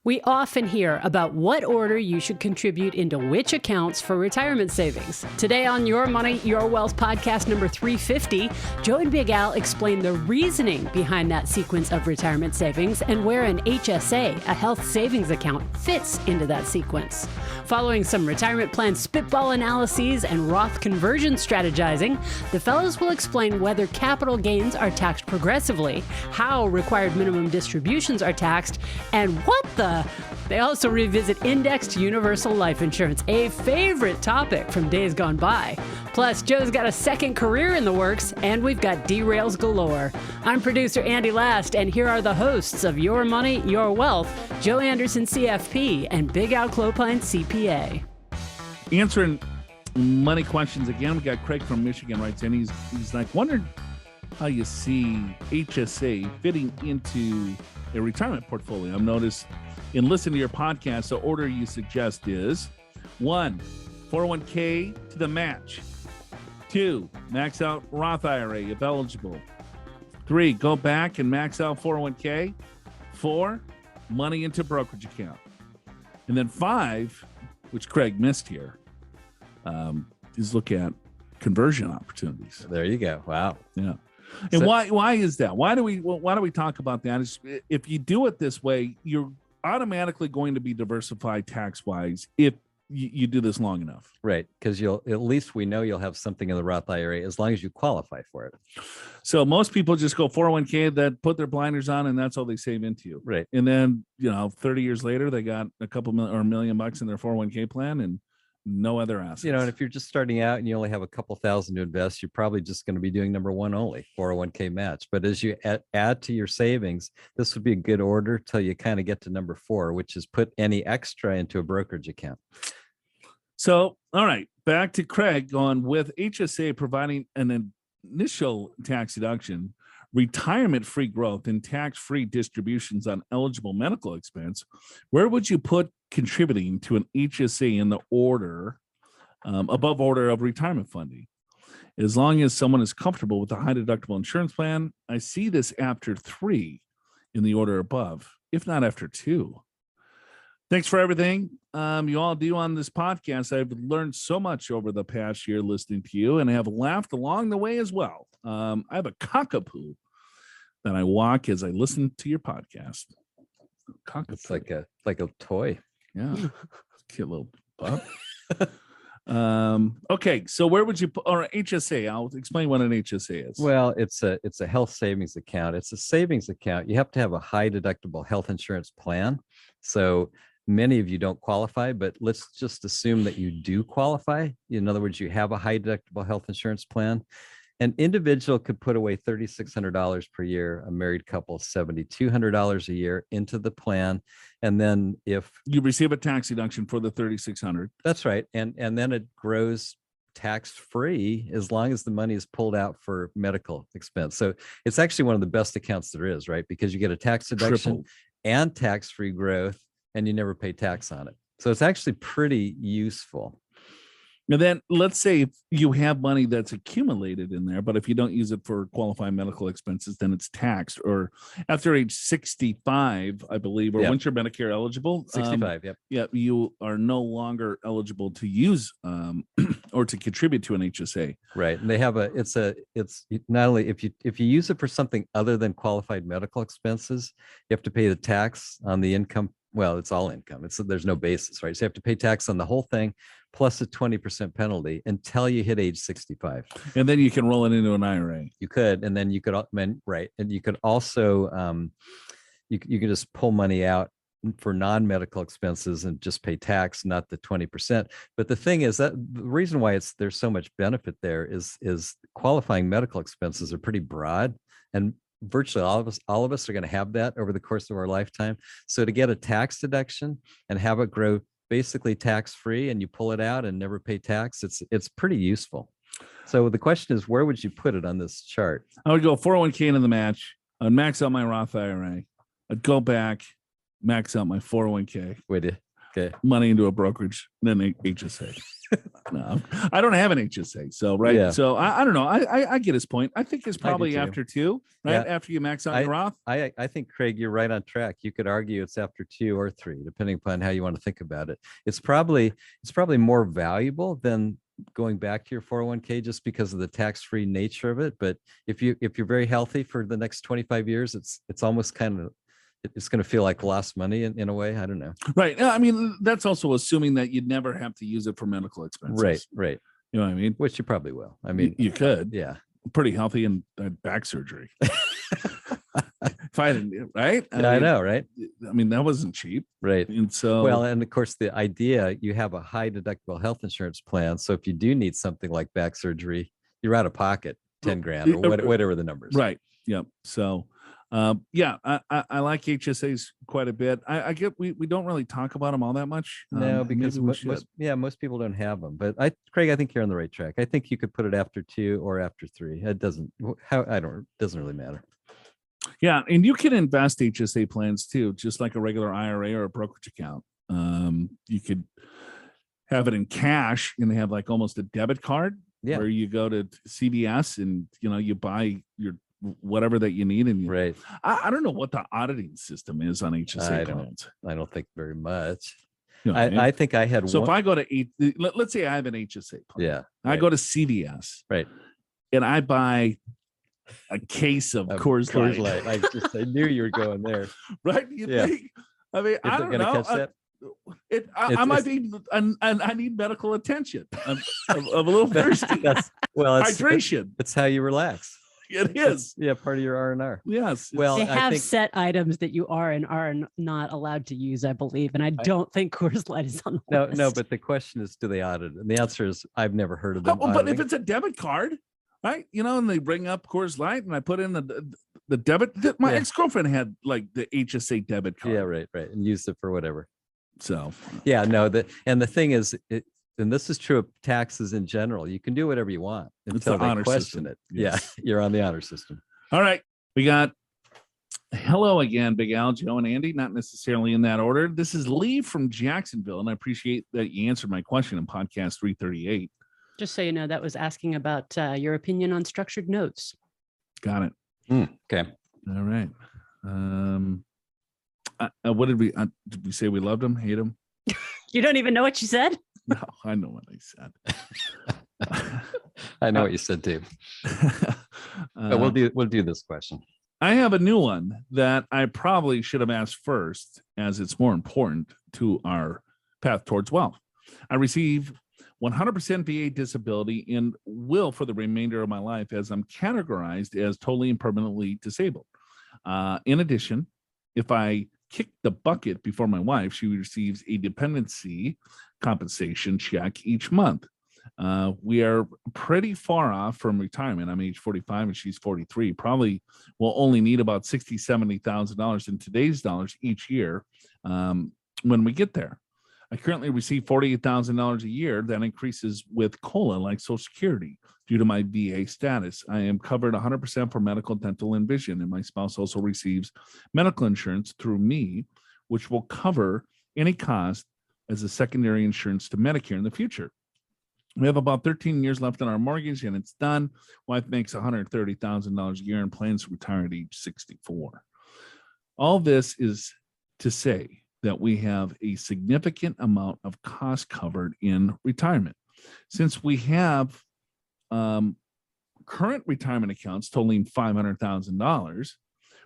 We often hear about what order you should contribute into which accounts for retirement savings. Today on Your Money, Your Wealth podcast number 350, Joe and Big Al explain the reasoning behind that sequence of retirement savings and where an HSA, a health savings account, fits into that sequence. Following some retirement plan spitball analyses and Roth conversion strategizing, the fellows will explain whether capital gains are taxed progressively, how required minimum distributions are taxed, and what the... They also revisit indexed universal life insurance, a favorite topic from days gone by. Plus, Joe's got a second career in the works, and we've got derails galore. I'm producer Andy Last, and here are the hosts of Your Money, Your Wealth, Joe Anderson, CFP, and Big Al Clopine, CPA. Answering money questions again, we got Craig from Michigan writes in. He's like, wondering how you see HSA fitting into a retirement portfolio. I've noticed in listening to your podcast, the order you suggest is 1, 401k to the match. 2, max out Roth IRA if eligible. 3, go back and max out 401k. 4, money into brokerage account. And then 5, which Craig missed here, is look at conversion opportunities. There you go. Wow. Yeah. And why is that? Why do we talk about that? If you do it this way, you're automatically going to be diversified tax-wise if you do this long enough. Right, because at least we know you'll have something in the Roth IRA as long as you qualify for it. So most people just go 401k, that put their blinders on, and that's all they save into. Right. And then, 30 years later, they got a couple million or $1 million in their 401k plan and no other assets. And if you're just starting out and you only have a couple thousand to invest, you're probably just going to be doing number one only, 401k match. But as you add to your savings, this would be a good order till you kind of get to number 4, which is put any extra into a brokerage account. So, all right, back to Craig on with HSA providing an initial tax deduction, retirement-free growth, and tax-free distributions on eligible medical expense. Where would you put contributing to an HSA in the order, above order of retirement funding? As long as someone is comfortable with a high deductible insurance plan, I see this after 3 in the order above, if not after 2. Thanks for everything you all do on this podcast. I've learned so much over the past year listening to you, and I have laughed along the way as well. I have a cockapoo that I walk as I listen to your podcast. Cockapoo. It's like a toy. Yeah, cute little pup. Okay, so where would you put, or HSA? I'll explain what an HSA is. Well, it's a health savings account. It's a savings account. You have to have a high deductible health insurance plan. So many of you don't qualify, but let's just assume that you do qualify. In other words, you have a high deductible health insurance plan. An individual could put away $3,600 per year, a married couple $7,200 a year into the plan. And then if you receive a tax deduction for the $3,600. That's right. And then it grows tax-free as long as the money is pulled out for medical expense. So it's actually one of the best accounts there is, right? Because you get a tax deduction and tax-free growth, and you never pay tax on it. So it's actually pretty useful. And then let's say if you have money that's accumulated in there, but if you don't use it for qualifying medical expenses, then it's taxed. Or after age 65, I believe, or once you're Medicare eligible, 65, you are no longer eligible to use or to contribute to an HSA. Right. And they have it's not only if you use it for something other than qualified medical expenses, you have to pay the tax on the income. Well, it's all income. There's no basis, right? So you have to pay tax on the whole thing, plus a 20% penalty until you hit age 65. And then you can roll it into an IRA. You could, and then you could, right. And you could also, you can just pull money out for non-medical expenses and just pay tax, not the 20%. But the thing is that the reason why there's so much benefit there is qualifying medical expenses are pretty broad, and virtually all of us are going to have that over the course of our lifetime. So to get a tax deduction and have it grow basically tax-free, and you pull it out and never pay tax, it's pretty useful. So the question is, where would you put it on this chart? I would go 401k into the match. I'd max out my Roth IRA. I'd go back, max out my 401k. Would you? Okay. money into a brokerage than a HSA. No, I don't have an HSA. So, right. Yeah. So I don't know. I get his point. I think it's probably too. after 2, right? Yeah. After you max out your Roth. I think, Craig, you're right on track. You could argue it's after 2 or 3, depending upon how you want to think about it. It's probably more valuable than going back to your 401k just because of the tax-free nature of it. But if you're very healthy for the next 25 years, it's almost kind of, it's going to feel like lost money in a way. I don't know. Right. I mean, that's also assuming that you'd never have to use it for medical expenses. Right. You know what I mean? Which you probably will. I mean, you could. Yeah. Pretty healthy and back surgery. If I didn't, right? I know, right? I mean, that wasn't cheap. Right. And so, well, and of course, the idea, you have a high deductible health insurance plan. So if you do need something like back surgery, you're out of pocket 10 grand or whatever the numbers. Right. Yep. So, yeah, I like HSAs quite a bit. I get we don't really talk about them all that much. No, because most people don't have them. But Craig, I think you're on the right track. I think you could put it after 2 or after 3. It doesn't really matter. Yeah, and you can invest HSA plans too, just like a regular IRA or a brokerage account. You could have it in cash, and they have like almost a debit card where you go to CVS and you buy your whatever that you need. And right. I don't know what the auditing system is on HSA plans. I don't think very much. I think I had. So if I go to let's say I have an HSA plan. I go to CVS. Right. And I buy a case of Coors Light. I knew you were going there. Right? You think? I mean, I don't know. I might be, and I need medical attention. I'm a little thirsty. Hydration. It's how you relax. It is. Part of your R&R. Yes. Well, they have set items that you are and are not allowed to use, I believe. And I don't think Coors Light is on the list. No, but the question is, do they audit it? And the answer is, I've never heard of them. But if it's a debit card, right? And they bring up Coors Light and I put in the debit. My ex-girlfriend had like the HSA debit card. Yeah, right. And used it for whatever. So, and the thing is, and this is true of taxes in general, you can do whatever you want until they question it. Yes. Yeah, you're on the honor system. All right. We got hello again, Big Al, Joe, and Andy, not necessarily in that order. This is Lee from Jacksonville, and I appreciate that you answered my question in podcast 338. Just so you know, that was asking about your opinion on structured notes. Got it. Okay. All right. What did we say? We loved him, hate him? You don't even know what you said? No, I know what I said. I know what you said too. But we'll do this question. I have a new one that I probably should have asked first, as it's more important to our path towards wealth. I receive 100% VA disability and will for the remainder of my life, as I'm categorized as totally and permanently disabled. In addition, if I kick the bucket before my wife, she receives a dependency compensation check each month. We are pretty far off from retirement. I'm age 45 and she's 43. Probably will only need about $60,000, $70,000 in today's dollars each year when we get there. I currently receive $48,000 a year. That increases with COLA, like Social Security, due to my VA status. I am covered 100% for medical, dental, and vision, and my spouse also receives medical insurance through me, which will cover any cost as a secondary insurance to Medicare in the future. We have about 13 years left on our mortgage, and it's done. Wife makes $130,000 a year and plans to retire at age 64. All this is to say that we have a significant amount of cost covered in retirement. Since we have current retirement accounts totaling $500,000,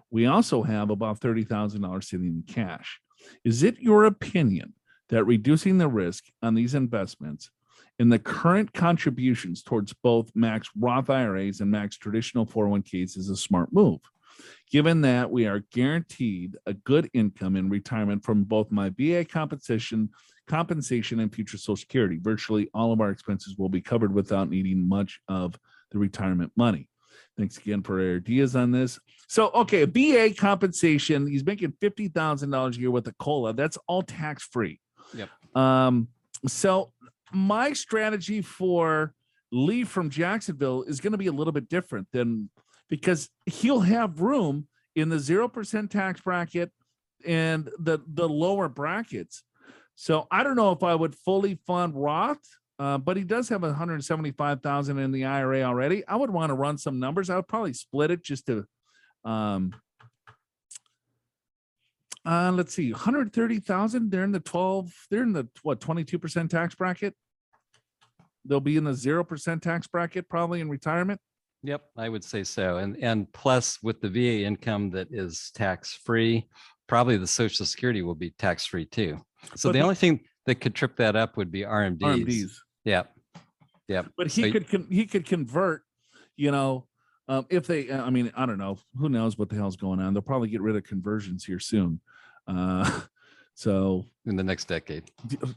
we also have about $30,000 sitting in cash. Is it your opinion that reducing the risk on these investments and the current contributions towards both max Roth IRAs and max traditional 401ks is a smart move, given that we are guaranteed a good income in retirement from both my VA compensation and future Social Security? Virtually all of our expenses will be covered without needing much of the retirement money. Thanks again for your ideas on this. So, okay, a VA compensation, he's making $50,000 a year with a COLA. That's all tax-free. Yep. So my strategy for Lee from Jacksonville is going to be a little bit different than, because he'll have room in the 0% tax bracket and the lower brackets So I don't know if I would fully fund Roth, but he does have 175,000 in the IRA already. I would want to run some numbers. I would probably split it just to, let's see, 130,000. They're in the 22% tax bracket. They'll be in the 0% tax bracket probably in retirement. Yep, I would say so. And plus with the VA income that is tax-free, probably the Social Security will be tax-free too. So the only thing that could trip that up would be RMDs. RMDs. Yep. But he could convert, if they, I mean, I don't know, who knows what the hell's going on. They'll probably get rid of conversions here soon. So in the next decade,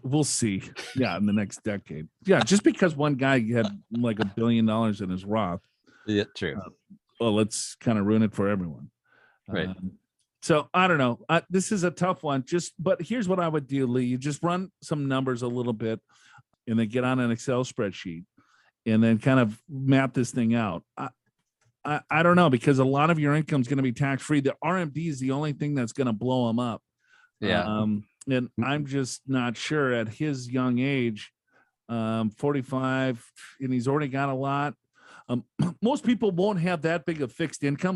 we'll see. Yeah, in the next decade. Yeah, just because one guy had like $1 billion in his Roth. Yeah, true. Well, let's kind of ruin it for everyone. Right. So I don't know. This is a tough one. But here's what I would do, Lee. You just run some numbers a little bit, and then get on an Excel spreadsheet, and then kind of map this thing out. I don't know, because a lot of your income is going to be tax free. The RMD is the only thing that's going to blow them up. Yeah. And I'm just not sure at his young age, 45, and he's already got a lot. Most people won't have that big of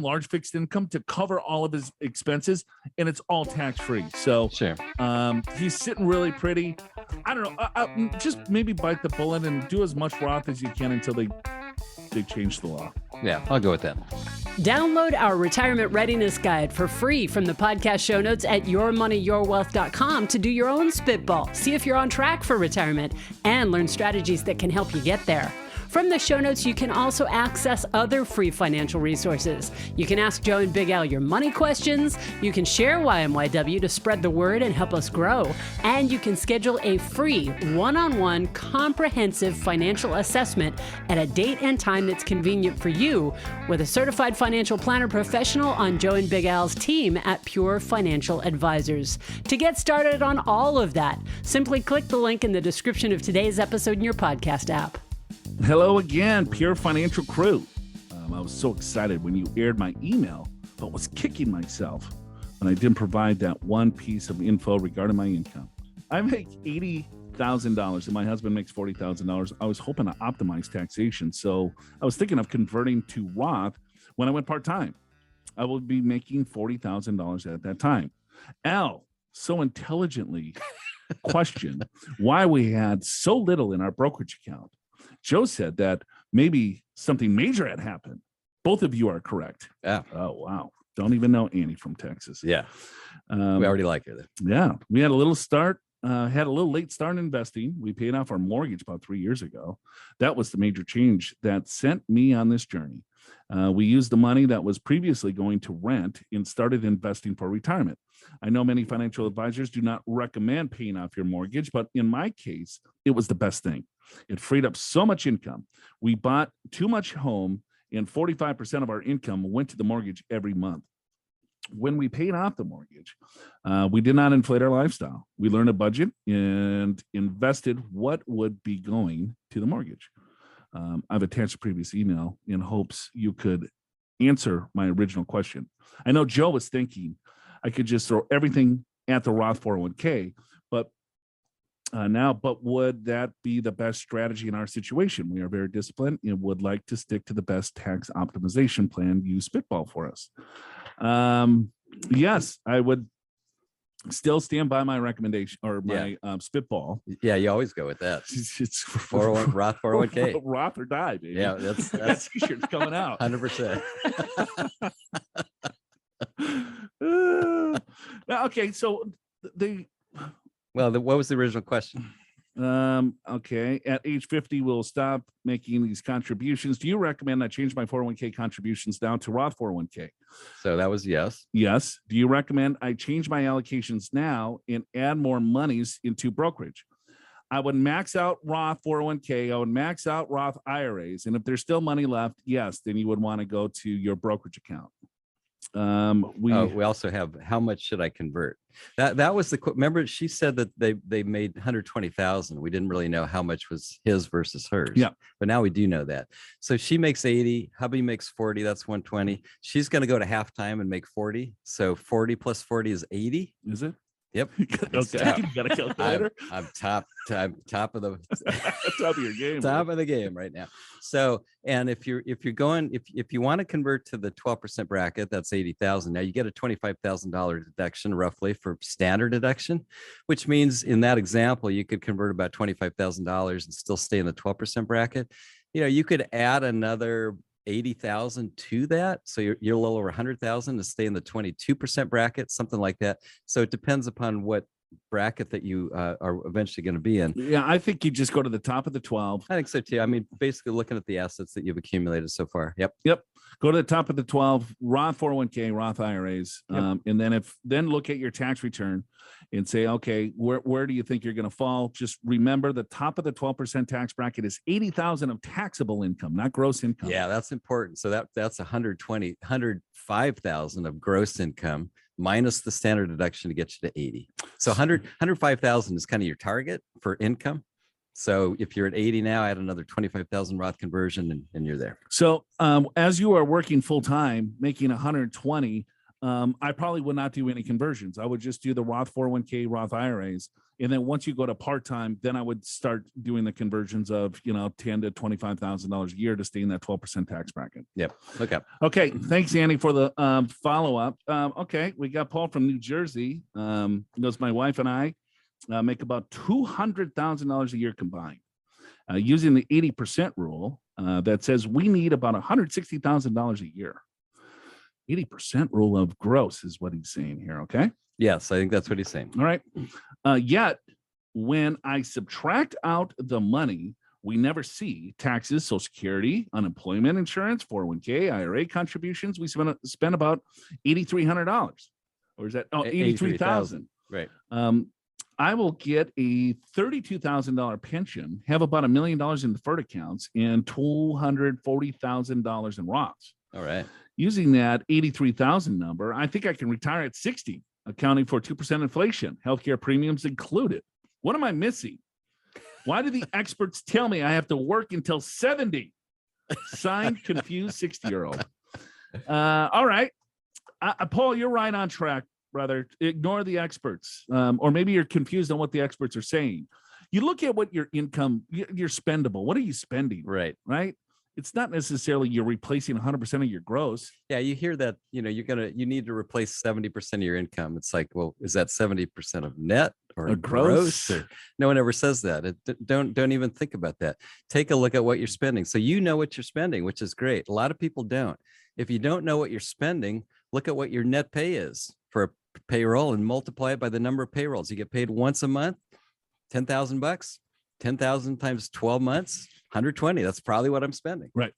large fixed income to cover all of his expenses, and it's all tax free. So sure. He's sitting really pretty. I don't know. Just maybe bite the bullet and do as much Roth as you can until they change the law. Yeah, I'll go with that. Download our retirement readiness guide for free from the podcast show notes at yourmoneyyourwealth.com to do your own spitball. See if you're on track for retirement and learn strategies that can help you get there. From the show notes, you can also access other free financial resources. You can ask Joe and Big Al your money questions. You can share YMYW to spread the word and help us grow. And you can schedule a free one-on-one comprehensive financial assessment at a date and time that's convenient for you with a certified financial planner professional on Joe and Big Al's team at Pure Financial Advisors. To get started on all of that, simply click the link in the description of today's episode in your podcast app. Hello again, Pure Financial crew. I was so excited when you aired my email, but was kicking myself when I didn't provide that one piece of info regarding my income. I make $80,000 and my husband makes $40,000. I was hoping to optimize taxation, so I was thinking of converting to Roth when I went part-time. I would be making $40,000 at that time. Al so intelligently questioned why we had so little in our brokerage account. Joe said that maybe something major had happened. Both of you are correct. Yeah. Oh, wow. Don't even know Annie from Texas. Yeah. We already like her. Yeah. We had a little late start investing. We paid off our mortgage about 3 years ago. That was the major change that sent me on this journey. We used the money that was previously going to rent and started investing for retirement. I know many financial advisors do not recommend paying off your mortgage, but in my case, it was the best thing. It freed up so much income. We bought too much home, and 45% of our income went to the mortgage every month. When we paid off the mortgage, we did not inflate our lifestyle. We learned a budget and invested what would be going to the mortgage. I've attached a previous email in hopes you could answer my original question. I know Joe was thinking I could just throw everything at the Roth 401k, but would that be the best strategy in our situation? We are very disciplined and would like to stick to the best tax optimization plan you spitball for us. Yes, I would still stand by my recommendation or my spitball. Yeah, you always go with that. It's 401 Roth 401k. Roth or die, baby. Yeah, that's t-shirt's coming out. 100%. Okay, so what was the original question? Okay. At age 50, we'll stop making these contributions. Do you recommend I change my 401k contributions down to Roth 401k? So that was yes. Yes. Do you recommend I change my allocations now and add more monies into brokerage? I would max out Roth 401k. I would max out Roth IRAs. And if there's still money left, yes, then you would want to go to your brokerage account. We also have how much should I convert? That was remember she said that they made 120,000. We didn't really know how much was his versus hers. Yeah, but now we do know that. So she makes 80, hubby makes 40, that's 120. She's going to go to halftime and make 40. So 40 plus 40 is 80. Is it? Yep. Okay, you got a calculator. I'm top of the Top of your game. top of the game right now. So, and if you want to convert to the 12% bracket, that's 80,000. Now you get a $25,000 deduction roughly for standard deduction, which means in that example, you could convert about $25,000 and still stay in the 12% bracket. You could add another 80,000 to that. So you're a little over 100,000 to stay in the 22% bracket, something like that. So it depends upon what bracket that you are eventually going to be in. Yeah, I think you just go to the top of the 12. I think so too. I mean, basically looking at the assets that you've accumulated so far. Yep. Go to the top of the 12, Roth 401k, Roth IRAs. Yep. And then look at your tax return and say, okay, where do you think you're going to fall? Just remember the top of the 12% tax bracket is 80,000 of taxable income, not gross income. Yeah, that's important. So that's 105,000 of gross income minus the standard deduction to get you to 80. So 105,000 is kind of your target for income. So if you're at 80 now, add another 25,000 Roth conversion and you're there. So as you are working full time, making 120, I probably would not do any conversions. I would just do the Roth 401k, Roth IRAs. And then once you go to part-time, then I would start doing the conversions of, $10,000 to $25,000 a year to stay in that 12% tax bracket. Yep. Look up. Okay. Thanks, Andy, for the follow-up. Okay. We got Paul from New Jersey. Goes, my wife and I make about $200,000 a year combined. Using the 80% rule that says we need about $160,000 a year. 80% rule of gross is what he's saying here. Okay. Yes, I think that's what he's saying. All right. Yet when I subtract out the money, we never see taxes, Social Security, unemployment insurance, 401k, IRA contributions. We spend about $8,300. Or is that 83,000? Right. I will get a $32,000 pension, have about $1 million in deferred accounts, and $240,000 in Roths. All right. Using that 83,000 number, I think I can retire at 60, accounting for 2% inflation, healthcare premiums included. What am I missing? Why do the experts tell me I have to work until 70? Signed, confused 60-year-old. All right. Paul, you're right on track, brother. Ignore the experts. Or maybe you're confused on what the experts are saying. You look at what your income, your spendable. What are you spending? Right. Right. It's not necessarily you're replacing 100% of your gross. Yeah, you hear that, you need to replace 70% of your income. It's like, well, is that 70% of net or gross? No one ever says that. Don't even think about that. Take a look at what you're spending. So you know what you're spending, which is great. A lot of people don't. If you don't know what you're spending, look at what your net pay is for a payroll and multiply it by the number of payrolls. You get paid once a month, $10,000, 10,000 times 12 months. 120. That's probably what I'm spending. Right.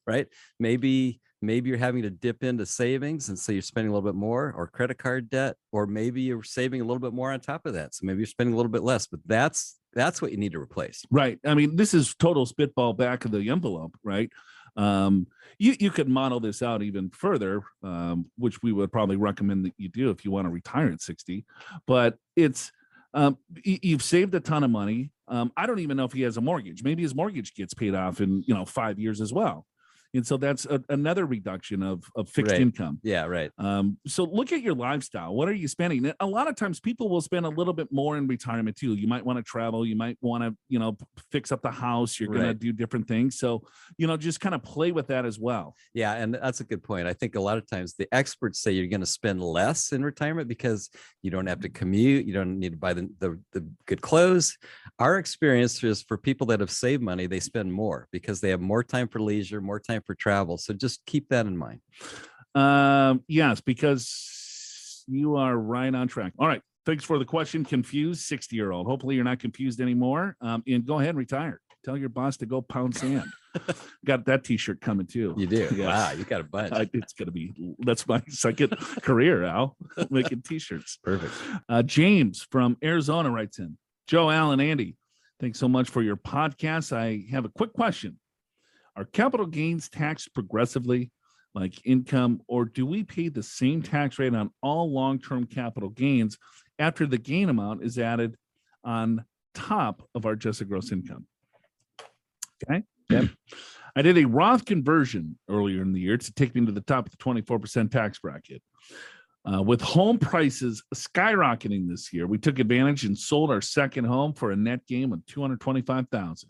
Maybe you're having to dip into savings. And so you're spending a little bit more, or credit card debt, or maybe you're saving a little bit more on top of that. So maybe you're spending a little bit less, but that's what you need to replace. Right. I mean, this is total spitball back of the envelope, right? You could model this out even further, which we would probably recommend that you do if you want to retire at 60, but it's, you've saved a ton of money. I don't even know if he has a mortgage. Maybe his mortgage gets paid off in 5 years as well. And so that's another reduction of fixed income. Yeah, right. So look at your lifestyle. What are you spending? A lot of times people will spend a little bit more in retirement too. You might want to travel. You might want to, fix up the house. You're going to do different things. So, just kind of play with that as well. Yeah. And that's a good point. I think a lot of times the experts say you're going to spend less in retirement because you don't have to commute. You don't need to buy the good clothes. Our experience is for people that have saved money, they spend more because they have more time for leisure, more time for travel. So just keep that in mind. Yes, because you are right on track. All right. Thanks for the question. Confused 60-year-old. Hopefully you're not confused anymore. And go ahead and retire. Tell your boss to go pound sand. Got that t-shirt coming too. You do. Yes. Wow. You got a bunch. That's my second career, Al, making t-shirts. Perfect. James from Arizona writes in, Joe, Al, and Andy, thanks so much for your podcast. I have a quick question. Are capital gains taxed progressively like income, or do we pay the same tax rate on all long-term capital gains after the gain amount is added on top of our adjusted gross income? Okay. Yep. I did a Roth conversion earlier in the year to take me to the top of the 24% tax bracket. With home prices skyrocketing this year, we took advantage and sold our second home for a net gain of $225,000.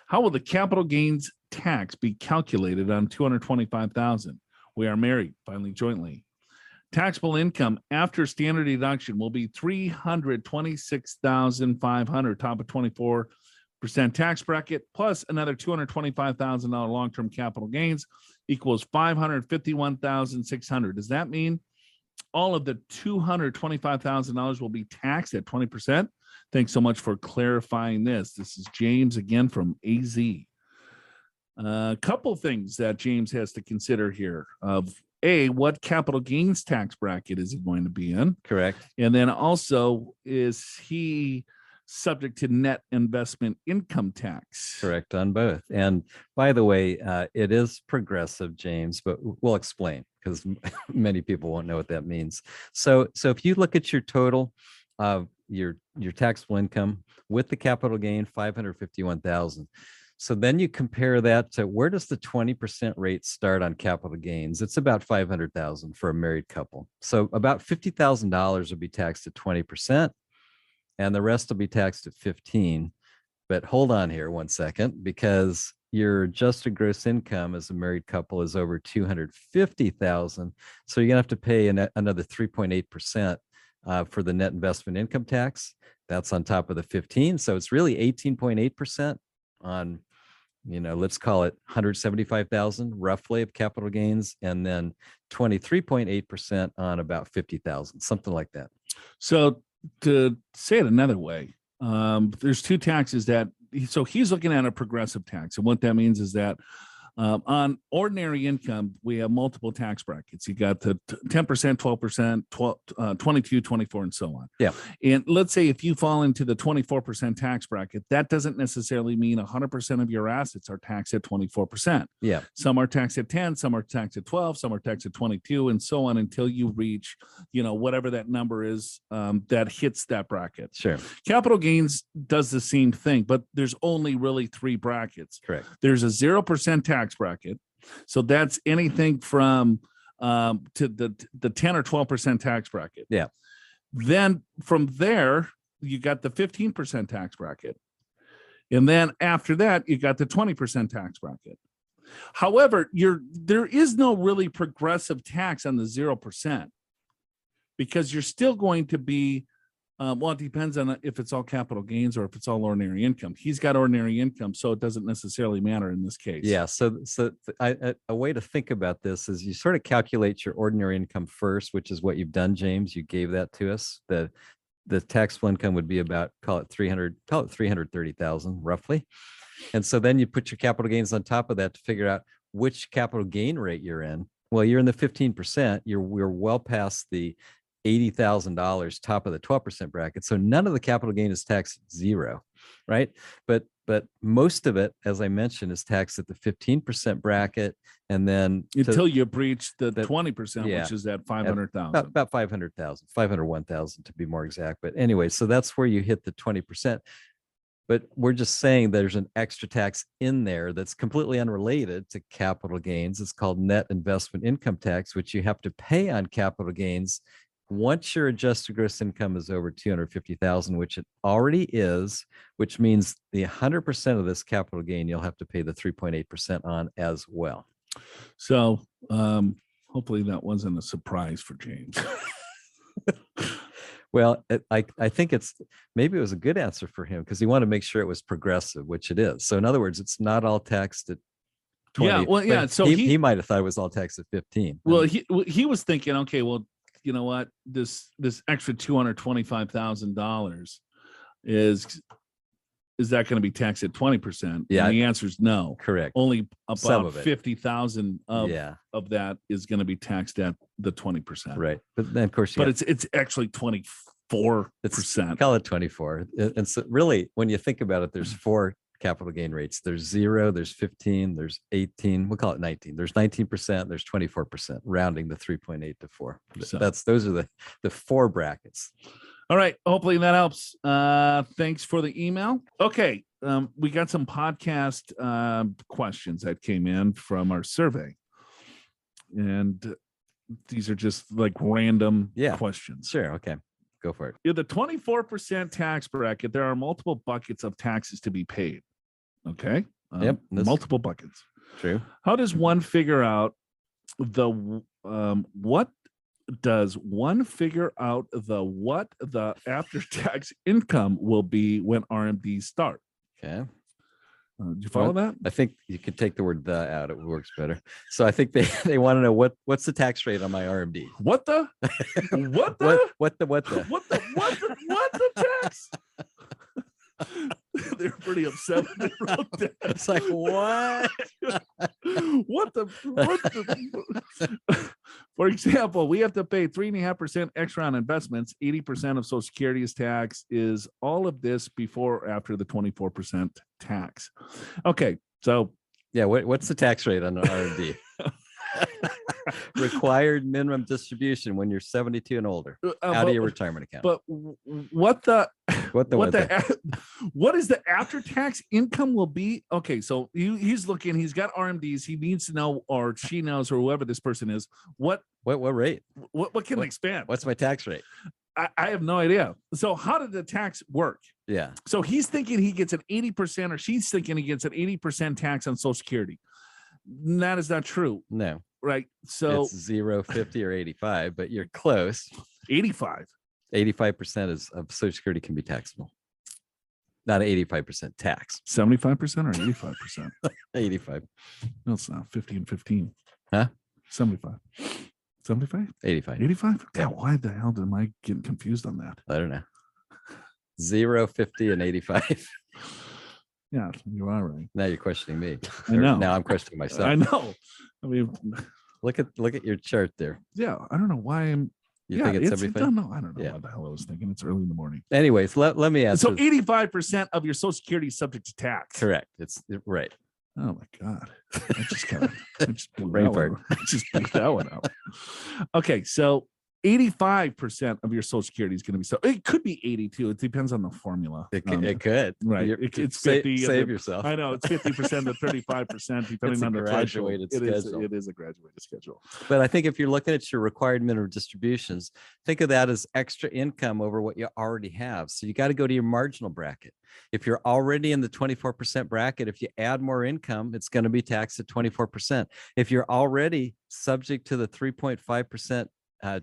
How will the capital gains tax be calculated on $225,000? We are married, finally jointly. Taxable income after standard deduction will be $326,500, top of 24% tax bracket, plus another $225,000 long-term capital gains equals $551,600. Does that mean all of the $225,000 will be taxed at 20%? Thanks so much for clarifying this. This is James again from AZ. A couple things that James has to consider here of what capital gains tax bracket is he going to be in? Correct. And then also, is he subject to net investment income tax? Correct on both. And by the way, it is progressive, James, but we'll explain because many people won't know what that means. So if you look at your total of your taxable income with the capital gain, $551,000. So then you compare that to where does the 20% rate start on capital gains? It's about $500,000 for a married couple. So about $50,000 will be taxed at 20%, and the rest will be taxed at 15%. But hold on here one second, because your adjusted gross income as a married couple is over $250,000. So you're gonna have to pay another 3.8% for the net investment income tax. That's on top of the 15%. So it's really 18.8% on, let's call it 175,000 roughly of capital gains, and then 23.8% on about 50,000, something like that. So to say it another way, there's two taxes so he's looking at a progressive tax. And what that means is that on ordinary income, we have multiple tax brackets. You got the 10%, 12%, 22, 24, and so on. Yeah. And let's say if you fall into the 24% tax bracket, that doesn't necessarily mean 100% of your assets are taxed at 24%. Yeah. Some are taxed at 10, some are taxed at 12, some are taxed at 22, and so on until you reach, whatever that number is that hits that bracket. Sure. Capital gains does the same thing, but there's only really three brackets. Correct. There's a 0% tax bracket. So that's anything from to the 10 or 12% tax bracket. Yeah. Then from there, you got the 15% tax bracket. And then after that, you got the 20% tax bracket. However, there is no really progressive tax on the 0% because you're still going to be it depends on if it's all capital gains or if it's all ordinary income. He's got ordinary income, so it doesn't necessarily matter in this case. Yeah. So a way to think about this is you sort of calculate your ordinary income first, which is what you've done, James. You gave that to us. The taxable income would be about, call it 330,000 roughly. And so then you put your capital gains on top of that to figure out which capital gain rate you're in. Well, you're in the 15%. We're well past the $80,000 top of the 12% bracket. So none of the capital gain is taxed at zero, right? But most of it, as I mentioned, is taxed at the 15% bracket. And then until you breach the 20%, which is at 500,000. About 500,000, 501,000 to be more exact. But anyway, so that's where you hit the 20%. But we're just saying there's an extra tax in there that's completely unrelated to capital gains. It's called net investment income tax, which you have to pay on capital gains once your adjusted gross income is over 250,000, which it already is, which means the 100% of this capital gain, you'll have to pay the 3.8% on as well. So hopefully that wasn't a surprise for James. Well, I think maybe it was a good answer for him because he wanted to make sure it was progressive, which it is. So in other words, it's not all taxed at 20. Yeah, well, yeah. So he might have thought it was all taxed at 15. Well, he was thinking, okay, well, you know what, this extra $225,000 is that going to be taxed at 20%? Yeah. And the answer is no. Correct. Only about 50,000 of that is going to be taxed at the 20%. Right. But then of course, it's actually 24%. Call it 24. And so really, when you think about it, there's four capital gain rates. There's 0, there's 15, there's 18, we'll call it 19. There's 19%, there's 24%, rounding the 3.8 to 4. So those are the four brackets. All right. Hopefully that helps. Thanks for the email. Okay. We got some podcast questions that came in from our survey. And these are just like random Yeah. questions. Sure. Okay. Go for it. In the 24% tax bracket, there are multiple buckets of taxes to be paid. Okay. Yep. Multiple buckets. True. How does one figure out what the after-tax income will be when RMDs start? Okay. Do you follow that? I think you could take the word "the" out. It works better. So I think they want to know what's the tax rate on my RMD. What the tax? They're pretty upset when they wrote that. It's like, what? what the For example, we have to pay 3.5% extra on investments. 80% of Social Security is tax. Is all of this before or after the 24% tax? Okay, so yeah, what's the tax rate on the RMD? Required minimum distribution when you're 72 and older out of your retirement account. But what is the after tax income will be? Okay, so he's looking, he's got RMDs, he needs to know, or she knows, or whoever this person is, what rate? What can they expand? What's my tax rate? I have no idea. So how did the tax work? Yeah. So he's thinking he gets an 80%, or she's thinking he gets an 80% tax on Social Security. That is not true. No. Right. So it's 0, 50, or 85, but you're close. 85. 85% of Social Security can be taxable. Not 85% tax. 75% or 85%? 85. No, it's not. 50 and 15. Huh? 75. 75? 85. 85? Yeah. Why the hell am I getting confused on that? I don't know. 0, 50, and 85. Yeah, you are right. Now you're questioning me. I know. Now I'm questioning myself. I know. I mean, look at your chart there. Yeah, I don't know why I'm. You think it's 75? No, I don't know what the hell I was thinking. It's early in the morning. Anyways, let me ask. So 85% of your Social Security is subject to tax. Correct. It's right. Oh my God. I just blew Brain that fart. one. I just blew that one out. Okay, so 85% of your Social Security is going to be, so it could be 82. It depends on the formula. It could. Right. It's 50. Save yourself. I know it's 50% to 35%, depending on the graduated schedule. It is a graduated schedule. But I think if you're looking at your required minimum distributions, think of that as extra income over what you already have. So you got to go to your marginal bracket. If you're already in the 24% bracket, if you add more income, it's going to be taxed at 24%. If you're already subject to the 3.5%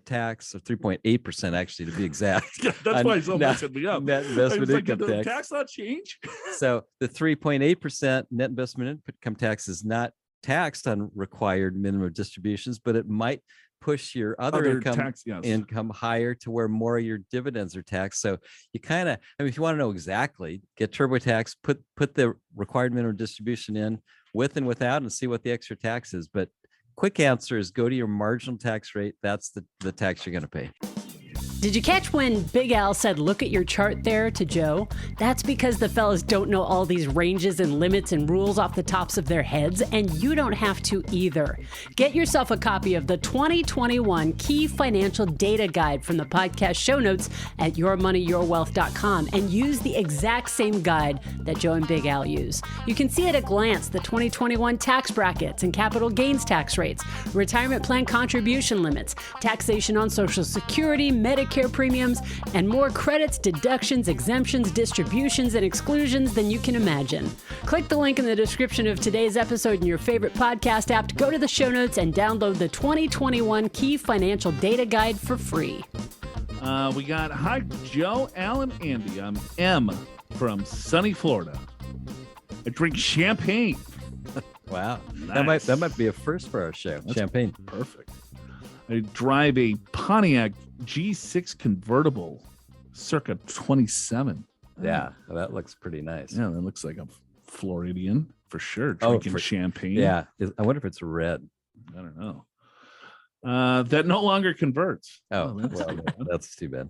tax, or 3.8% actually to be exact. That's why it's messing me up. Net investment income did the tax. tax not change? So the 3.8% net investment income tax is not taxed on required minimum distributions, but it might push your other income tax, yes. income higher to where more of your dividends are taxed. So you kind of, I mean, if you want to know exactly, get TurboTax, put the required minimum distribution in with and without, and see what the extra tax is. But quick answer is go to your marginal tax rate. That's the tax you're going to pay. Did you catch when Big Al said, look at your chart there to Joe? That's because the fellas don't know all these ranges and limits and rules off the tops of their heads, and you don't have to either. Get yourself a copy of the 2021 Key Financial Data Guide from the podcast show notes at yourmoneyyourwealth.com and use the exact same guide that Joe and Big Al use. You can see at a glance the 2021 tax brackets and capital gains tax rates, retirement plan contribution limits, taxation on Social Security, Medicare premiums, and more credits, deductions, exemptions, distributions, and exclusions than you can imagine. Click the link in the description of today's episode in your favorite podcast app to go to the show notes and download the 2021 Key Financial Data Guide for free. We got, hi, Joe, Alan, Andy. I'm M from sunny Florida. I drink champagne. Wow. Nice. That might be a first for our show. That's champagne. Perfect. I drive a Pontiac G6 convertible circa 27. Yeah, that looks pretty nice. Yeah, that looks like a Floridian for sure. Drinking champagne. Yeah. I wonder if it's red. I don't know. That no longer converts. That's too bad.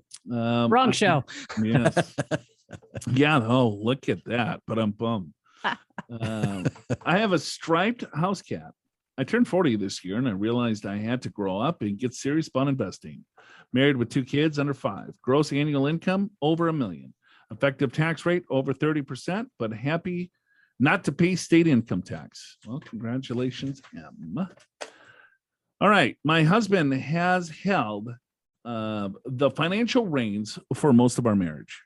Wrong show. Yes. Yeah. Oh, look at that. But I'm bummed. I have a striped house cat. I turned 40 this year, and I realized I had to grow up and get serious about investing. Married with 2 kids under 5. Gross annual income over $1 million. Effective tax rate over 30%, but happy not to pay state income tax. Well, congratulations, Em. All right. My husband has held the financial reins for most of our marriage.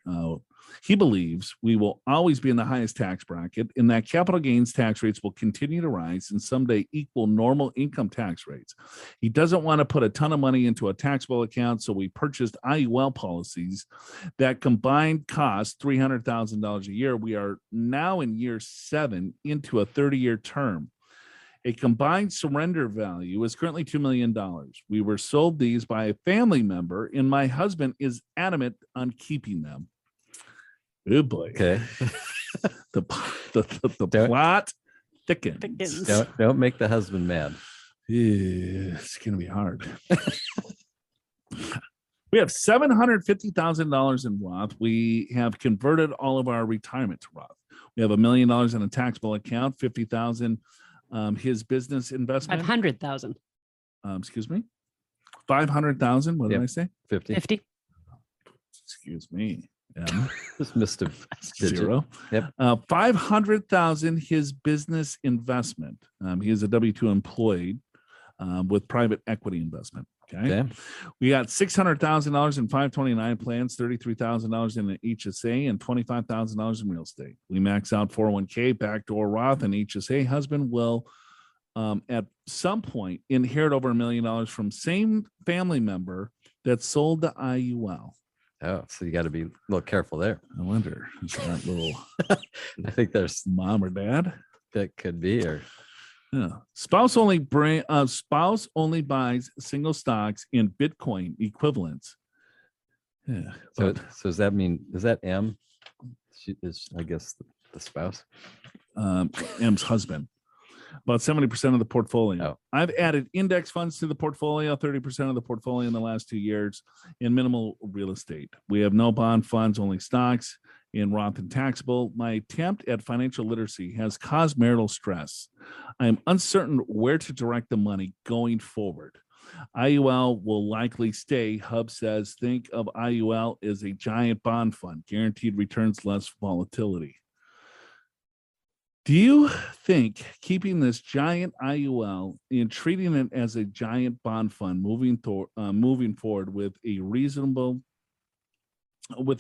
He believes we will always be in the highest tax bracket and that capital gains tax rates will continue to rise and someday equal normal income tax rates. He doesn't want to put a ton of money into a taxable account, so we purchased IUL policies that combined cost $300,000 a year. We are now in year 7 into a 30-year term. A combined surrender value is currently $2 million. We were sold these by a family member, and my husband is adamant on keeping them. Oh boy. Okay. The plot thickens. Don't make the husband mad. Yeah, it's going to be hard. We have $750,000 in Roth. We have converted all of our retirement to Roth. We have $1 million in a taxable account, $50,000 his business investment. 500,000. Excuse me. 500,000. What did I say? 50. Excuse me. Just missed a digit. 0. Yep. 500,000 his business investment. He is a W-2 employee with private equity investment. Okay. We got $600,000 in 529 plans, $33,000 in an HSA, and $25,000 in real estate. We max out 401k, backdoor Roth, and HSA. Husband will at some point inherit over $1 million from same family member that sold the IUL. Oh, so you got to be a little careful there. I wonder, is that little I think there's mom or dad? that could be, or yeah. Spouse only buys single stocks in Bitcoin equivalents. Yeah. so does that mean, does that M? She is, I guess, the spouse. M's husband. About 70% of the portfolio. Oh. I've added index funds to the portfolio, 30% of the portfolio in the last 2 years, and minimal real estate. We have no bond funds, only stocks in Roth and taxable. My attempt at financial literacy has caused marital stress. I am uncertain where to direct the money going forward. IUL will likely stay. Hub says, think of IUL as a giant bond fund, guaranteed returns, less volatility. Do you think keeping this giant IUL and treating it as a giant bond fund moving forward with a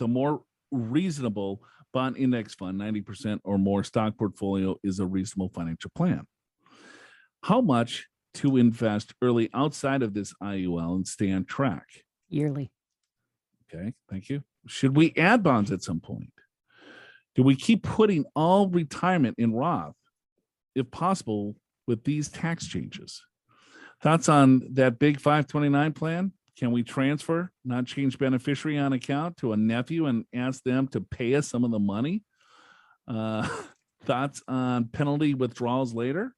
more reasonable bond index fund, 90% or more stock portfolio is a reasonable financial plan? How much to invest early outside of this IUL and stay on track? Yearly. Okay, thank you. Should we add bonds at some point? Do we keep putting all retirement in Roth, if possible, with these tax changes? Thoughts on that big 529 plan? Can we transfer, not change beneficiary on account, to a nephew and ask them to pay us some of the money? Thoughts on penalty withdrawals later?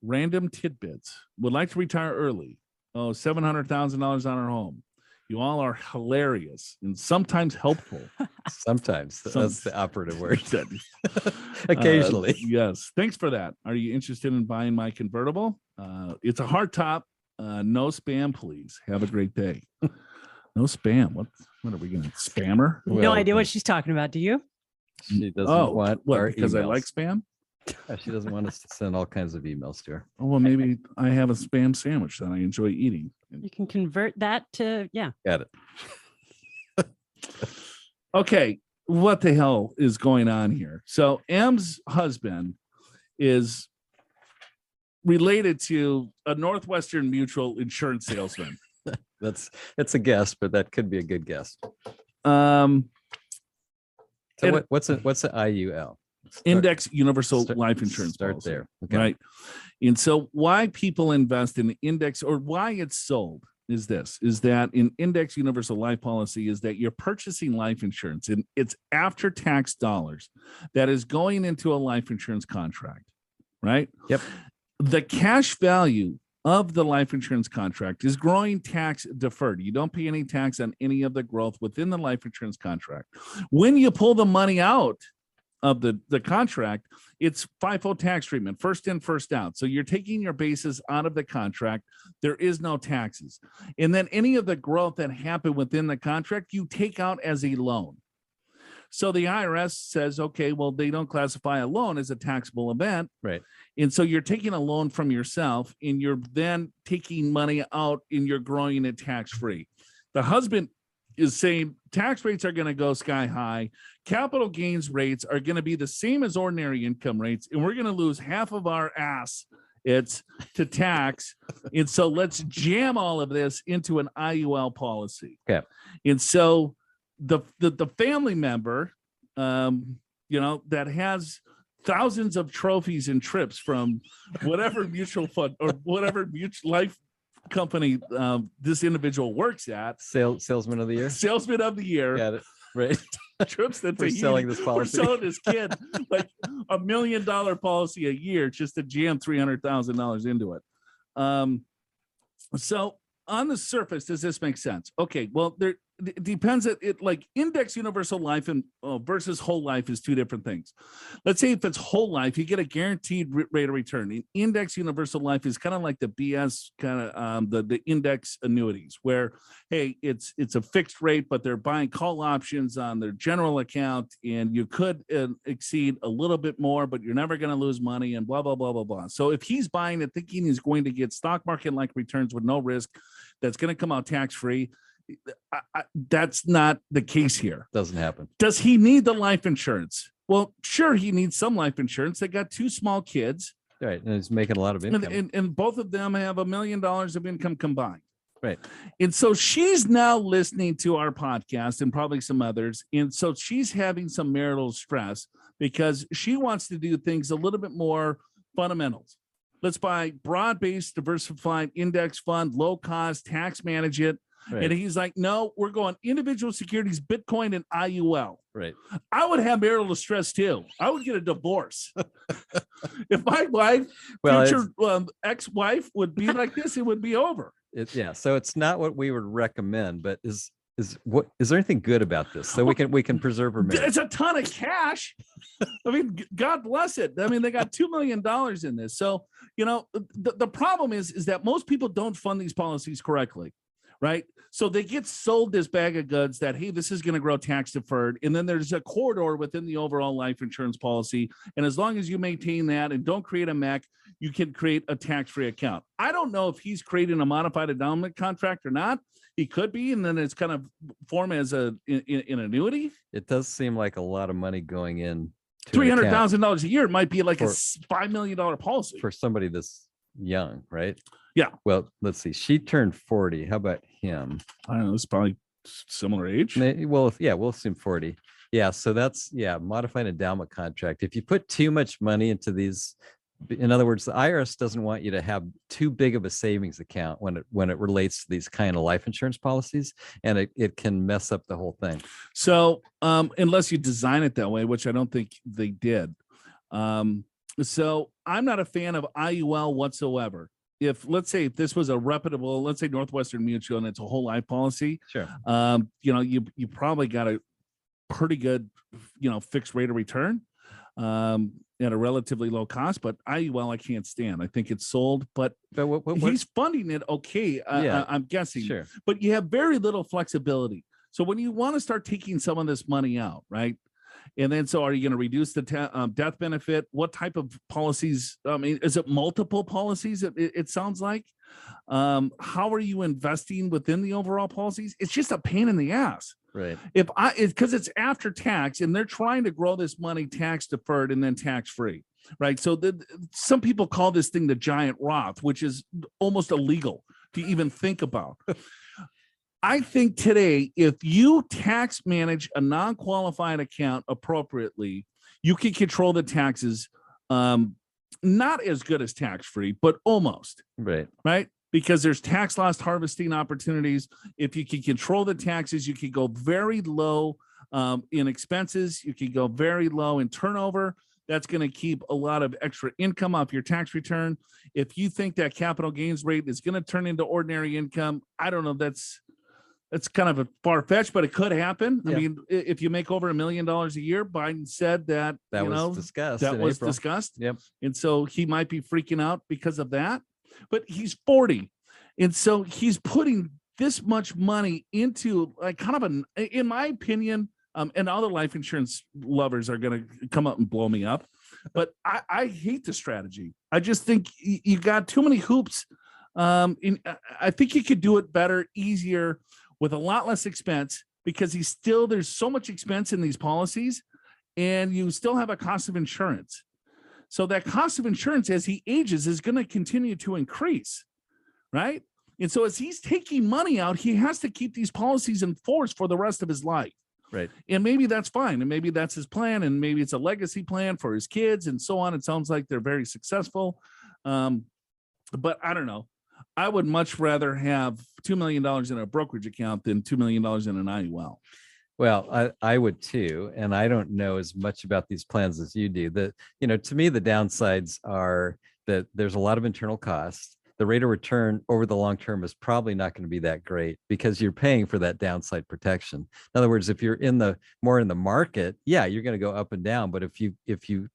Random tidbits. Would like to retire early. Oh, $700,000 on our home. You all are hilarious and sometimes helpful. Sometimes that's the operative word. Occasionally. Yes. Thanks for that. Are you interested in buying my convertible? It's a hard top. No spam, please. Have a great day. No spam. What are we going to spammer? No idea what she's talking about. Do you? She doesn't want our because emails. I like spam? She doesn't want us to send all kinds of emails to her. Oh, well, maybe I have a spam sandwich that I enjoy eating. You can convert that to, yeah. Got it. Okay. What the hell is going on here? So M's husband is related to a Northwestern Mutual insurance salesman. It's a guess, but that could be a good guess. So what's an IUL? Index Universal Life Insurance. Start policy, there. Okay. Right. And so why people invest in the index, or why it's sold, is that in Index Universal Life policy is that you're purchasing life insurance, and it's after tax dollars that is going into a life insurance contract, right? Yep. The cash value of the life insurance contract is growing tax deferred. You don't pay any tax on any of the growth within the life insurance contract. When you pull the money out of the contract, it's FIFO tax treatment, first in, first out. So you're taking your basis out of the contract. There is no taxes. And then any of the growth that happened within the contract, you take out as a loan. So the IRS says, okay, well, they don't classify a loan as a taxable event. Right. And so you're taking a loan from yourself and you're then taking money out and you're growing it tax-free. The husband is saying tax rates are going to go sky high. Capital gains rates are going to be the same as ordinary income rates. And we're going to lose half of our ass to tax. And so let's jam all of this into an IUL policy. Okay. And so the family member, that has thousands of trophies and trips from whatever mutual fund or whatever mutual life company this individual works at. Salesman of the year. Yeah, Got it. Right. Trips that We're selling this policy. We're selling this kid like $1 million policy a year just to jam $300,000 into it. So on the surface, does this make sense? Okay, well, it depends. It like index universal life and versus whole life is two different things. Let's say if it's whole life, you get a guaranteed rate of return. And index universal life is kind of like the BS kind of the index annuities, where hey, it's a fixed rate, but they're buying call options on their general account, and you could exceed a little bit more, but you're never going to lose money, and blah blah blah blah blah. So if he's buying it thinking he's going to get stock market like returns with no risk, that's going to come out tax free. That's not the case here. Doesn't happen. Does he need the life insurance? Well, sure, he needs some life insurance. They got two small kids. Right. And he's making a lot of income. And both of them have $1 million of income combined. Right. And so she's now listening to our podcast and probably some others. And so she's having some marital stress because she wants to do things a little bit more fundamentals. Let's buy broad-based diversified index fund, low cost, tax manage it. Right. And he's like, no, we're going individual securities, Bitcoin, and IUL. Right. I would have marital distress too. I would get a divorce. If my wife, future ex-wife would be like this, it would be over. So it's not what we would recommend, but is there anything good about this so we can preserve her marriage? It's a ton of cash. I mean, God bless it. I mean, they got $2 million in this. So, the problem is that most people don't fund these policies correctly. Right. So they get sold this bag of goods that, hey, this is going to grow tax deferred. And then there's a corridor within the overall life insurance policy. And as long as you maintain that and don't create a MEC, you can create a tax-free account. I don't know if he's creating a modified endowment contract or not. He could be. And then it's kind of form as an annuity. It does seem like a lot of money going in. $300,000 a year might be like a $5 million policy for somebody this young, right? Yeah. Well, let's see. She turned 40. How about him? I don't know. It's probably similar age. Well, we'll assume 40. Yeah. So that's modified endowment contract. If you put too much money into these, in other words, the IRS doesn't want you to have too big of a savings account when it relates to these kind of life insurance policies, and it can mess up the whole thing. So unless you design it that way, which I don't think they did. So I'm not a fan of IUL whatsoever. Let's say this was a reputable, let's say Northwestern Mutual, and it's a whole life policy. Sure. You probably got a pretty good, fixed rate of return at a relatively low cost, but IUL I can't stand. I think it's sold, but what he's funding it. Okay. I'm guessing, sure. But you have very little flexibility. So when you want to start taking some of this money out, right? And then, so are you going to reduce the death benefit? What type of policies? I mean, is it multiple policies? It sounds like. How are you investing within the overall policies? It's just a pain in the ass. Right. Because it's after tax, and they're trying to grow this money tax deferred and then tax free. Right. So some people call this thing the giant Roth, which is almost illegal to even think about. I think today, if you tax manage a non-qualified account appropriately, you can control the taxes, not as good as tax-free, but almost. Right. Right? Because there's tax loss harvesting opportunities. If you can control the taxes, you can go very low in expenses. You can go very low in turnover. That's going to keep a lot of extra income off your tax return. If you think that capital gains rate is going to turn into ordinary income, I don't know. That's kind of a far-fetched, but it could happen. Yeah. I mean, if you make over $1 million a year, Biden said that was discussed. That was discussed. Yep. And so he might be freaking out because of that. But he's 40. And so he's putting this much money into like kind of in my opinion, And all the life insurance lovers are going to come up and blow me up. But I hate the strategy. I just think you got too many hoops. I think you could do it better, easier, with a lot less expense, because there's so much expense in these policies, and you still have a cost of insurance. So that cost of insurance as he ages is going to continue to increase, right? And so as he's taking money out, he has to keep these policies in force for the rest of his life. Right. And maybe that's fine. And maybe that's his plan. And maybe it's a legacy plan for his kids and so on. It sounds like they're very successful. But I don't know. I would much rather have $2 million in a brokerage account than $2 million in an IUL. Well, I would too. And I don't know as much about these plans as you do. To me, the downsides are that there's a lot of internal costs. The rate of return over the long term is probably not going to be that great, because you're paying for that downside protection. In other words, if you're more in the market, yeah, you're going to go up and down. But if you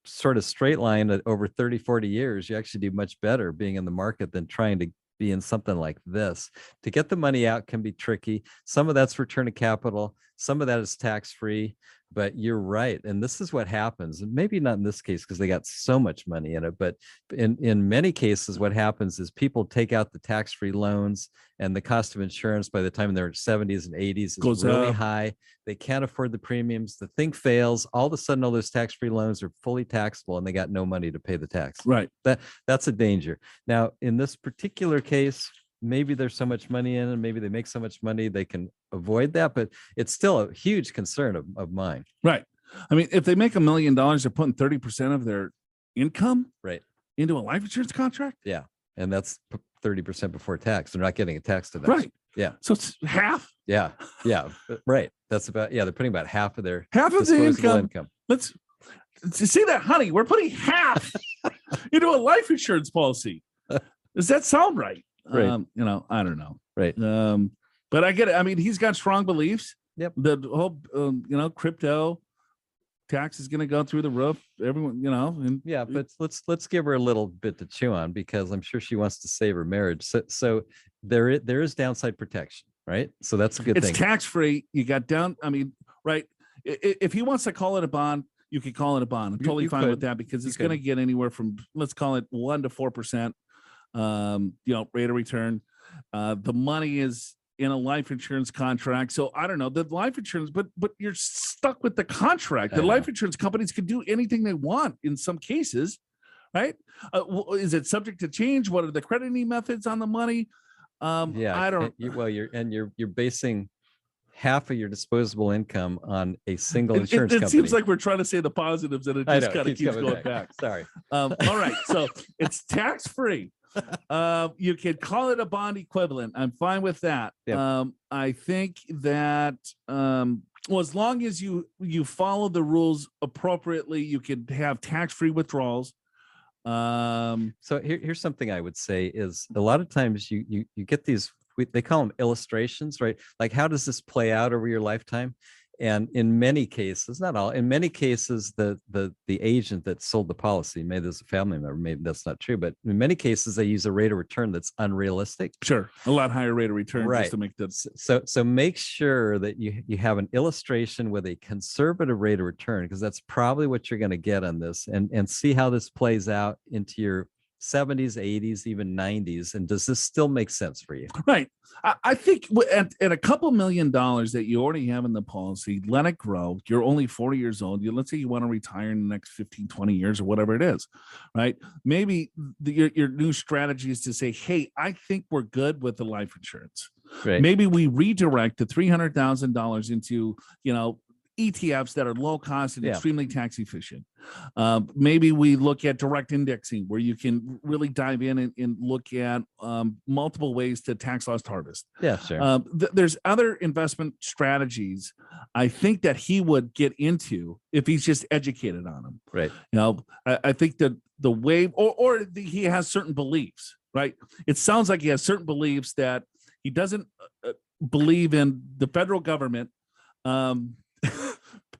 sort of straight line it over 30, 40 years, you actually do much better being in the market than trying to be in something like this. To get the money out can be tricky. Some of that's return of capital. Some of that is tax-free, but you're right. And this is what happens. And maybe not in this case, because they got so much money in it, but in many cases, what happens is people take out the tax-free loans, and the cost of insurance by the time they're 70s and 80s is really high. They can't afford the premiums. The thing fails. All of a sudden, all those tax-free loans are fully taxable, and they got no money to pay the tax. Right. That's a danger. Now, in this particular case, maybe there's so much money in, and maybe they make so much money they can avoid that, but it's still a huge concern of mine. Right. I mean, if they make $1 million, they're putting 30% of their income into a life insurance contract. Yeah. And that's 30% before tax. They're not getting a tax deduction. Right. Yeah. So it's half. Yeah. Yeah. Right. That's they're putting about half of their the income. Let's see that, honey. We're putting half into a life insurance policy. Does that sound right? Right. I don't know. Right. But I get it. I mean, he's got strong beliefs. Yep. The whole, crypto tax is going to go through the roof. Everyone, and yeah, but let's give her a little bit to chew on, because I'm sure she wants to save her marriage. So there is downside protection, right? So that's a good thing. It's tax-free. You got right. If he wants to call it a bond, you could call it a bond. I'm totally fine with that, because it's going to get anywhere from, let's call it 1% to 4%, rate of return. The money is in a life insurance contract. So I don't know, the life insurance, but you're stuck with the contract. The life insurance companies can do anything they want in some cases, right? Is it subject to change? What are the crediting methods on the money? I don't. You're basing half of your disposable income on a single insurance company. It seems like we're trying to say the positives, and it just kind of keeps going back. Sorry. All right. So it's tax-free. You can call it a bond equivalent. I'm fine with that. Yep. I think that as long as you follow the rules appropriately, you can have tax-free withdrawals. So here's something I would say is, a lot of times you get these, they call them illustrations, right? Like, how does this play out over your lifetime? And in many cases, not all, in many cases, the agent that sold the policy, maybe there's a family member, maybe that's not true, but in many cases, they use a rate of return that's unrealistic. Sure, a lot higher rate of return, right? Just to make that. So make sure that you have an illustration with a conservative rate of return, because that's probably what you're going to get on this, and see how this plays out into your 70s, 80s, even 90s. And does this still make sense for you? Right. I think at a couple $1 million that you already have in the policy, let it grow. You're only 40 years old. Let's say you want to retire in the next 15, 20 years or whatever it is, right? Maybe your new strategy is to say, hey, I think we're good with the life insurance. Right. Maybe we redirect the $300,000 into, ETFs that are low cost and extremely tax efficient. Maybe we look at direct indexing, where you can really dive in and look at multiple ways to tax loss harvest. Yeah, sure. There's other investment strategies I think that he would get into if he's just educated on them. Right. I think that the way, he has certain beliefs, right? It sounds like he has certain beliefs that he doesn't believe in the federal government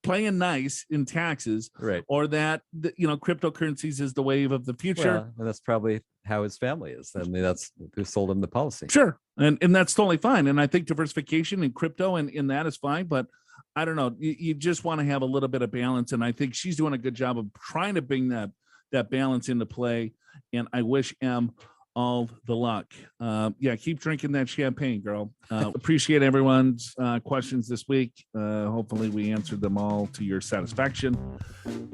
playing nice in taxes, right? Or that cryptocurrencies is the wave of the future. Well, and that's probably how his family is. I mean, that's who sold him the policy. Sure, and that's totally fine. And I think diversification in crypto and in that is fine. But I don't know. You just want to have a little bit of balance, and I think she's doing a good job of trying to bring that balance into play. And I wish Em all the luck. Yeah, keep drinking that champagne, girl. Appreciate everyone's questions this week. Hopefully we answered them all to your satisfaction.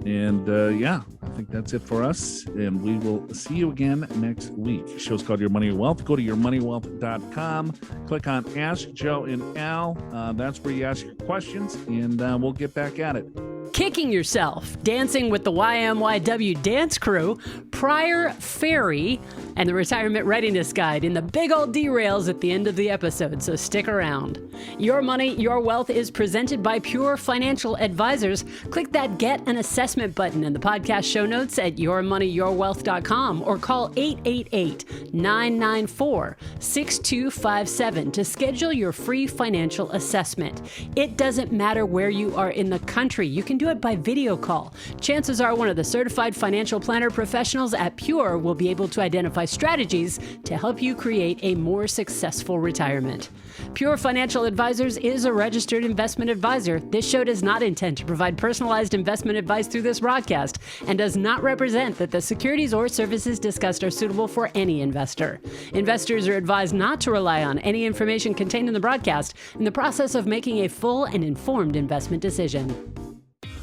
And yeah, I think that's it for us. And we will see you again next week. The show's called Your Money, Your Wealth. Go to yourmoneywealth.com. Click on Ask Joe and Al. That's where you ask your questions, and we'll get back at it. Kicking Yourself, Dancing with the YMYW Dance Crew, Prior Ferry, and the Retirement Readiness Guide in the big old derails at the end of the episode, so stick around. Your Money, Your Wealth is presented by Pure Financial Advisors. Click that Get an Assessment button in the podcast show notes at yourmoneyyourwealth.com or call 888-994-6257 to schedule your free financial assessment. It doesn't matter where you are in the country. You can do it by video call. Chances are one of the certified financial planner professionals at Pure will be able to identify strategies to help you create a more successful retirement. Pure Financial Advisors is a registered investment advisor. This show does not intend to provide personalized investment advice through this broadcast and does not represent that the securities or services discussed are suitable for any investor. Investors are advised not to rely on any information contained in the broadcast in the process of making a full and informed investment decision.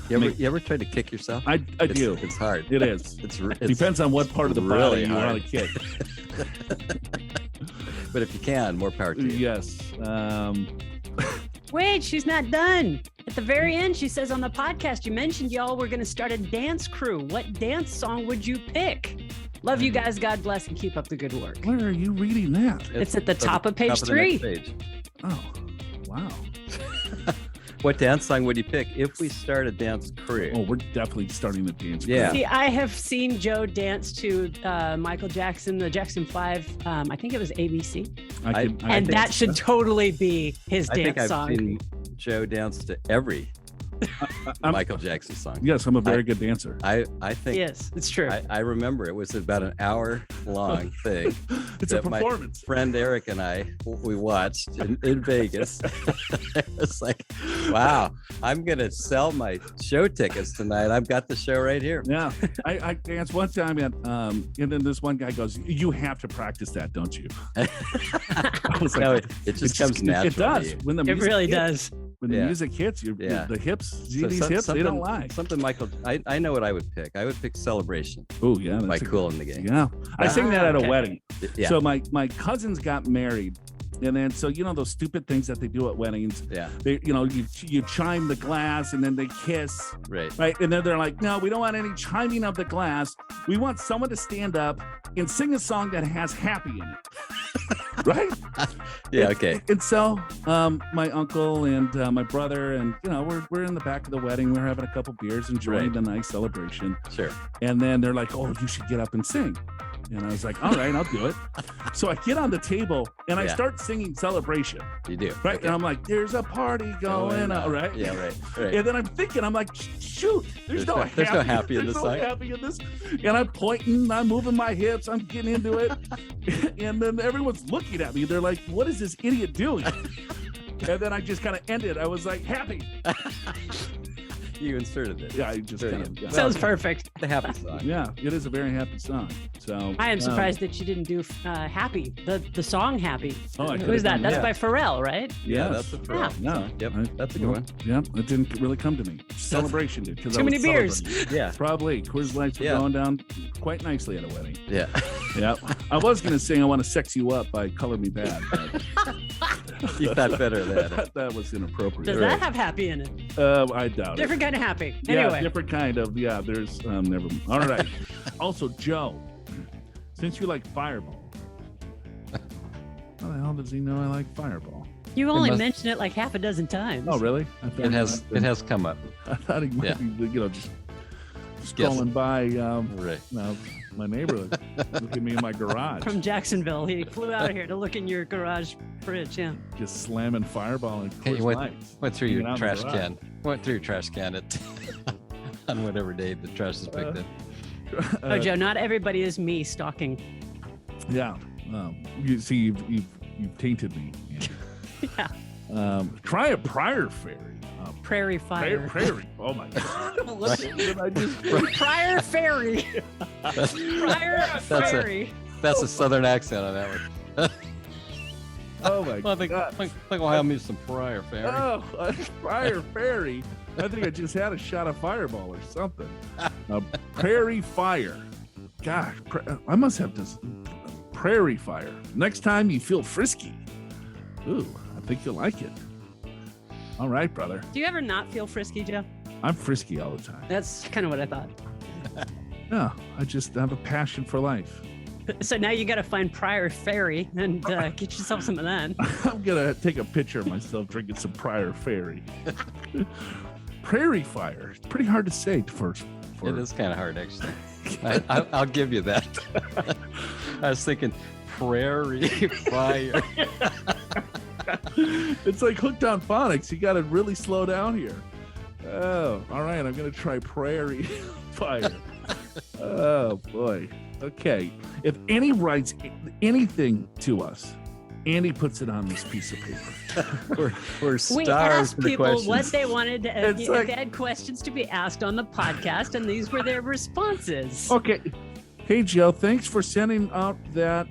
You ever tried to kick yourself? I do. It's hard. It is. It's depends on what part of the really body you hard. want to kick. But if you can, more power to you. Yes. Wait, she's not done. At the very end, she says on the podcast, you mentioned y'all were going to start a dance crew. What dance song would you pick? Love you guys. God bless and keep up the good work. Where are you reading that? It's at the top of page top 3. Of the next page. Oh, wow. What dance song would you pick if we start a dance crew? Oh, we're definitely starting the dance. Yeah. See, I have seen Joe dance to Michael Jackson, the Jackson 5. I think it was ABC. And that should totally be his I think dance I've song. seen Joe dance to every Michael Jackson song. Yes, I'm a very good dancer. I think Yes, it's true. I remember it was about an hour long thing. It's a that my performance. friend Eric and we watched in Vegas. It's like, wow, I'm going to sell my show tickets tonight. I've got the show right here. Yeah, I danced one time at, and then this one guy goes, "You have to practice that, don't you?" I was like, No, it just comes natural. It does. to you. When the It music really hits, does. When the Yeah. music hits, the hips, these hips, they don't lie. Something Michael, I know what I would pick. I would pick Celebration Oh yeah, by that's Cool in the Game. Yeah, I sang that at okay. a wedding. Yeah. So my cousins got married, and then so those stupid things that they do at weddings. Yeah. They you chime the glass and then they kiss, Right. right? And then they're like, no, we don't want any chiming of the glass. We want someone to stand up and sing a song that has happy in it. Right? Yeah. Okay. And so my uncle and my brother and we're in the back of the wedding. We're having a couple beers, enjoying the nice celebration. Sure. And then they're like, "Oh, you should get up and sing." And I was like, "All right, I'll do it." So I get on the table and I Yeah. start singing Celebration. You do. Right. Okay. And I'm like, "There's a party going on." Right. Yeah. Right. Right. And then I'm thinking, I'm like, "Shoot, there's no happy in there's this no song. happy in this." And I'm pointing, I'm moving my hips, I'm getting into it. And then everyone's looking at me. They're like, "What is this idiot doing?" And then I just kind of ended. I was like, "Happy." You inserted it. Yeah, I just kind of. Yeah. Sounds perfect. The happy song. Yeah, it is a very happy song. So I am surprised that you didn't do Happy, the song Happy. Oh, I Who's could've that? done That's that. by Pharrell, right? Yeah, Yes. that's a Yeah. Pharrell Yeah. song. Yep, that's a good Well, one. Yeah, it didn't really come to me. Celebration did. 'Cause Too I was many beers. celebrating. Yeah. Probably. Coors Lights were Yeah. going down quite nicely at a wedding. Yeah. Yeah. I was going to sing I Want to Sex You Up by Color Me Bad. But You thought better of that. that was inappropriate. Does that have happy in it? I doubt Different kind of happy. it. Yeah, Anyway. different kind of. Yeah, there's never. All right. Also, Joe, since you like Fireball, how the hell does he know I like Fireball? You only must- mentioned it like half a dozen times. Oh, really? I thought It he has might have come up. been- I thought he might Yeah. be, just Guessing. scrolling by Right. my neighborhood, looking at me in my garage, From Jacksonville. He flew out here to look in your garage fridge. Yeah. just slamming Fireball and Okay, Coors you Lights. Went through Hanging your out in the trash garage. can. Went through your trash can at on whatever day the trash is picked up. Oh, Joe, not everybody is me stalking. Yeah. You see, you've tainted me. Yeah. Try a Prior Ferry. Prairie Fire. Prairie. Oh my God. What did I just Prior Ferry. Prior Ferry. That's a Southern accent on that one. Oh my Well, I think God. we'll have me some Prior Ferry. Oh, Prior Ferry. I think I just had a shot of Fireball or something. Prairie Fire. Gosh, I must have this Prairie Fire. Next time you feel frisky. Ooh, I think you'll like it. All right, brother. Do you ever not feel frisky, Joe? I'm frisky all the time. That's kind of what I thought. No, I just have a passion for life. So now you got to find Prior Ferry and get yourself some of that. I'm going to take a picture of myself drinking some Prior Ferry. Prairie Fire. It's pretty hard to say first. It is kind of hard, actually. I'll give you that. I was thinking Prairie Fire. It's like hooked on phonics. You got to really slow down here. Oh, all right. I'm going to try Prairie Fire. Oh, boy. Okay. If Andy writes anything to us, Andy puts it on this piece of paper. We're We stars asked for the people questions. what they wanted to, It's if like- they had questions to be asked on the podcast, and these were their responses. Okay. Hey, Joe, thanks for sending out that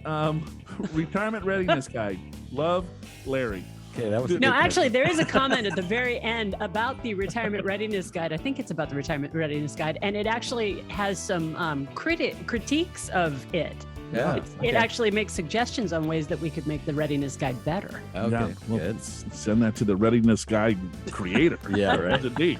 retirement readiness guide. Love, Larry. Okay, that was a No, good actually, question. there is a comment at the very end about the retirement readiness guide. I think it's about the retirement readiness guide, and it actually has some critiques of it. Yeah, It okay. actually makes suggestions on ways that we could make the readiness guide better. Okay, Yeah, well, good. send that to the readiness guide creator. Yeah, right. Indeed.